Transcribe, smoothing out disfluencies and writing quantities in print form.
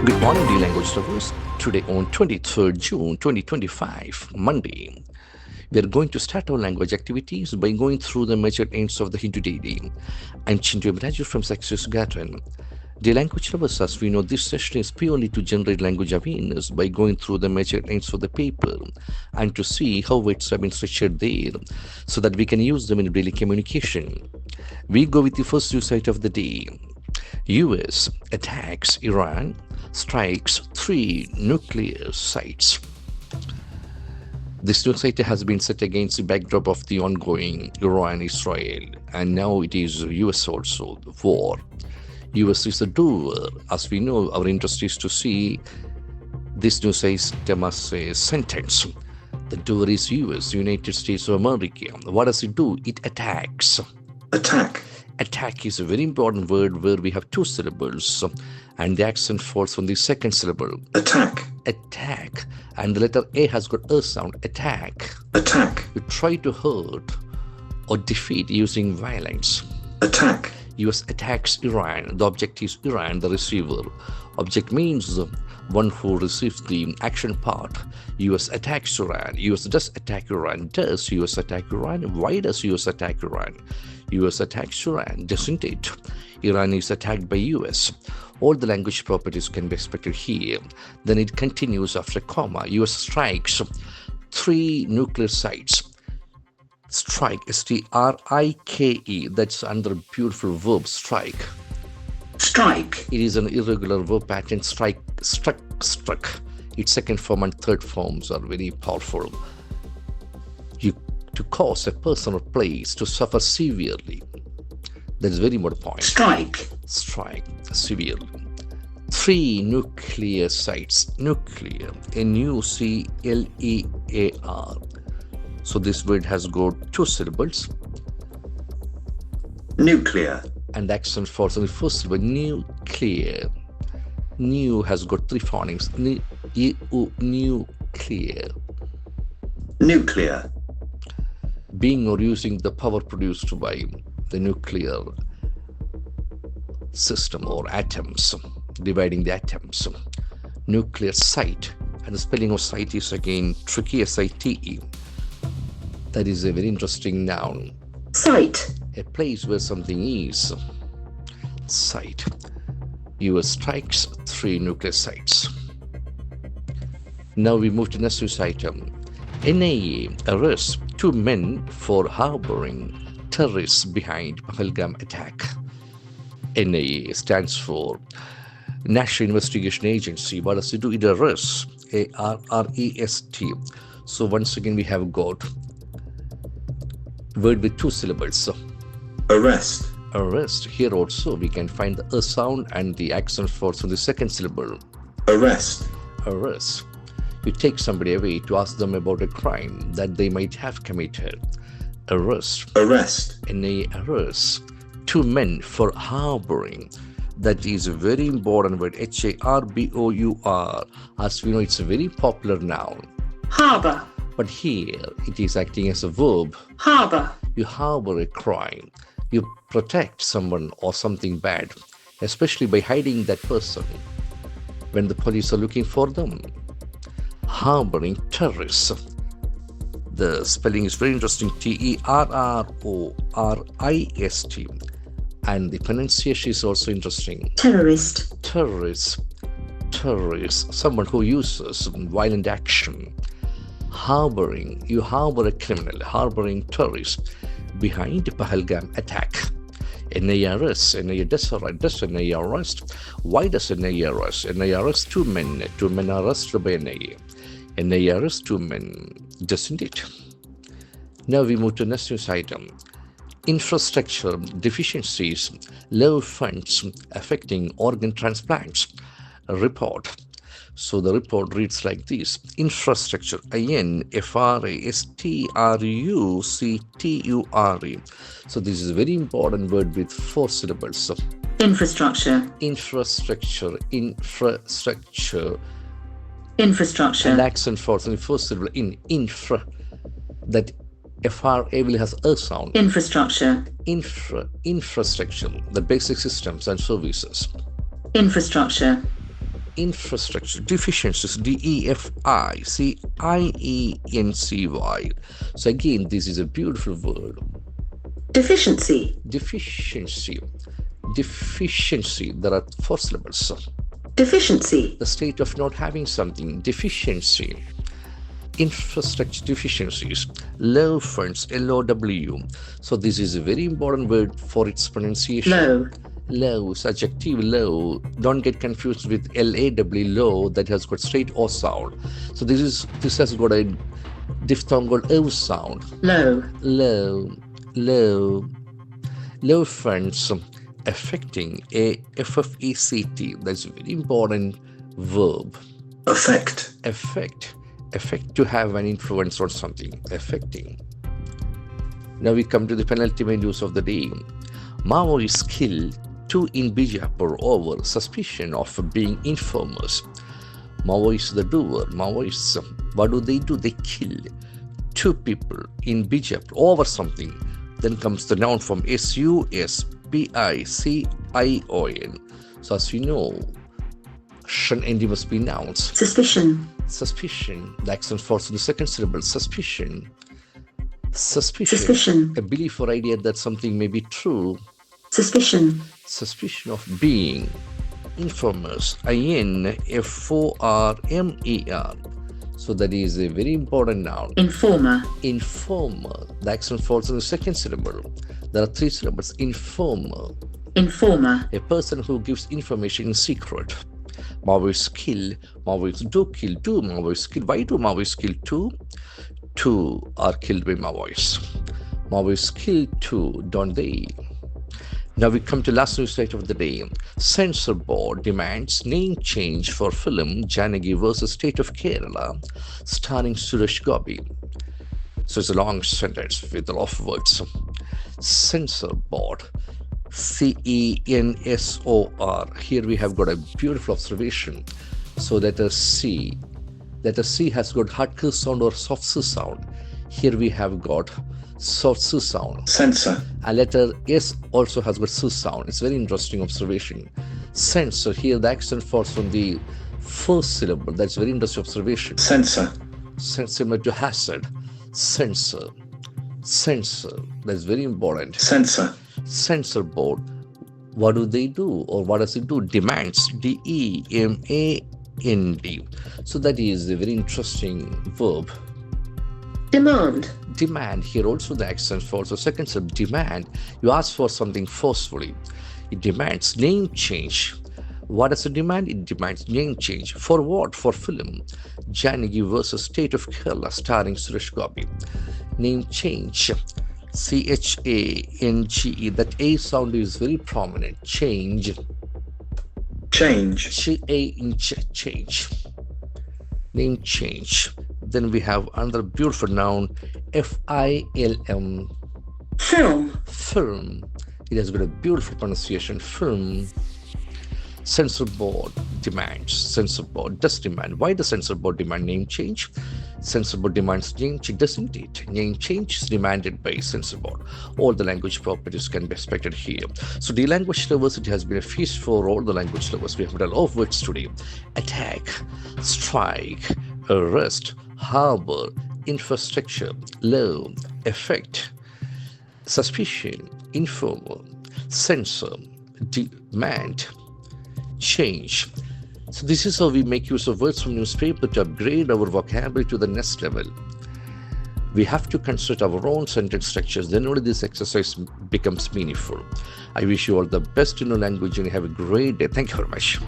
Good morning, dear language lovers. Today on 23rd June 2025, Monday, we are going to start our language activities by going through the major ends of the Hindu daily. I'm Chintu M. Raju from Success Garten. Dear language lovers, as we know, this session is purely to generate language awareness by going through the major ends of the paper and to see how words have been structured there so that we can use them in daily communication. We go with the first news item of the day. US attacks Iran, strikes 3 nuclear sites. This news item has been set against the backdrop of the ongoing Iran-Israel, and now it is US also, the war. US is the doer. As we know, our interest is to see this news item as a sentence. The doer is US, United States of America. What does it do? It attacks. Attack. Attack is a very important word where we have 2 syllables and the accent falls on the second syllable. Attack. Attack. And the letter A has got a sound. Attack. Attack. You try to hurt or defeat using violence. Attack. US attacks Iran. The object is Iran, the receiver. Object means the one who receives the action part. US attacks Iran. US does attack Iran. Does US attack Iran? Why does US attack Iran? US attacks Iran, doesn't it? Iran is attacked by US. All the language properties can be expected here. Then it continues after a comma. US strikes 3 nuclear sites. Strike, S-T-R-I-K-E. That's another beautiful verb, strike. Strike. It is an irregular verb pattern. Strike, struck. Its second form and third forms are very powerful. To cause a person or place to suffer severely. That is very important point. Strike. Strike severely. 3 nuclear sites. Nuclear. N-U-C-L-E-A-R. So this word has got 2 syllables. Nuclear. And the accent falls on the first syllable. Nuclear. New has got 3 phonics. Nuclear. Nuclear. Being or using the power produced by the nuclear system or atoms, dividing the atoms. Nuclear site, and the spelling of site is again tricky, S-I-T-E. That is a very interesting noun. Site. A place where something is. Site. US strikes 3 nuclear sites. Now we move to next news item. NIA arrests 2 men for harboring terrorists behind Pahalgam attack. NIA stands for National Investigation Agency. What does it do? It arrests. A-R-R-E-S-T. So once again we have got word with 2 syllables. Arrest. Arrest. Here also we can find the a sound and the accent falls on the second syllable. Arrest. Arrest. You take somebody away to ask them about a crime that they might have committed. Arrest. Arrest. NIA arrests 2 men for harboring. That is a very important word. H-A-R-B-O-U-R. As we know, it's a very popular noun. Harbor. But here it is acting as a verb. Harbor. You harbor a crime. You protect someone or something bad, especially by hiding that person when the police are looking for them. Harboring terrorists. The spelling is very interesting. T-E-R-R-O-R-I-S-T. And the pronunciation is also interesting. Terrorist. Terrorist. Terrorist. Someone who uses violent action. Harboring. You harbor a criminal. Harboring terrorists behind Pahalgam attack. NIA arrests. NIA does NIA arrest. Why does NIA arrest? NIA arrests 2 men. 2 men are arrested by NIA. NIA arrests 2 men, doesn't it? Now we move to next news item. Infrastructure deficiencies, low funds affecting organ transplants. A report. So the report reads like this. Infrastructure, I-N-F-R-A-S-T-R-U-C-T-U-R-E. So this is a very important word with 4 syllables. Infrastructure. Infrastructure. Infrastructure. And accent falls on the first syllable in infra. That FRA will has a sound. Infrastructure. Infrastructure, the basic systems and services. Infrastructure. Infrastructure, deficiencies, DEFICIENCY. So again, this is a beautiful word. Deficiency. Deficiency. Deficiency. There are four syllables. Deficiency. The state of not having something. Deficiency. Infrastructure deficiencies. Low funds. LOW. So this is a very important word for its pronunciation. Low. Low, adjective low. Don't get confused with LAW, low, that has got straight O sound. So this has got a diphthong called O sound. Low. Low, low, low funds affecting, AFFECT. That's a very important verb. Affect. Affect to have an influence on something. Affecting. Now we come to the penultimate news of the day. Maoists kill 2 in Bijapur over suspicion of being informers. Maoists the doer. Maoists, what do? They kill 2 people in Bijapur over something. Then comes the noun form SUSPICION. So as we know, shun and must be nouns. Suspicion. Suspicion. The accent falls on the second syllable. Suspicion. Suspicion. A belief or idea that something may be true. Suspicion. Suspicion of being. Informers. INFORMER. So that is a very important noun. Informer. Informer. The accent falls on the second syllable. There are 3 syllables. Informer. Informer. A person who gives information in secret. Maoists kill. Maoists do kill. 2 Maoists kill. Why do Maoists kill 2? 2 are killed by Maoists. Maoists kill 2, don't they? Now we come to last news slide of the day. Censor Board demands name change for film Janagi vs. State of Kerala, starring Suresh Gopi. So it's a long sentence with a lot of words. Censor Board. CENSOR. Here we have got a beautiful observation. So letter C. Letter C has got hard K sound or soft S sound. Here we have got soft S sound. Censor. A letter S also has got S sound. It's a very interesting observation. Censor. Here the accent falls on the first syllable. That's a very interesting observation. Censor. Similar to hazard. Censor. Censor. That's very important. Censor. Censor Board. What do they do, or what does it do? Demands. DEMAND. So that is a very interesting verb. Demand. Demand. Here also the accent falls. So second sub, demand. You ask for something forcefully. It demands name change. What does it demand? It demands name change. For what? For film Janagi vs. State of Kerala, starring Suresh Gopi. Name change. CHANGE. That A sound is very prominent. Change. Change. Change. Name change. Then we have another beautiful noun, FILM. Film. Film. It has got a beautiful pronunciation. Film. Censor Board demands. Censor Board does demand. Why does Censor Board demand name change? Censor Board demands name change, doesn't it? Name change is demanded by Censor Board. All the language properties can be expected here. So the language lovers, it has been a feast for all the language lovers. We have got a lot of words today. Attack, strike, arrest, harbor, infrastructure, law, effect, suspicion, informal, censor, demand, change. So this is how we make use of words from newspaper to upgrade our vocabulary to the next level. We have to construct our own sentence structures, then only this exercise becomes meaningful. I wish you all the best in your language and have a great day. Thank you very much.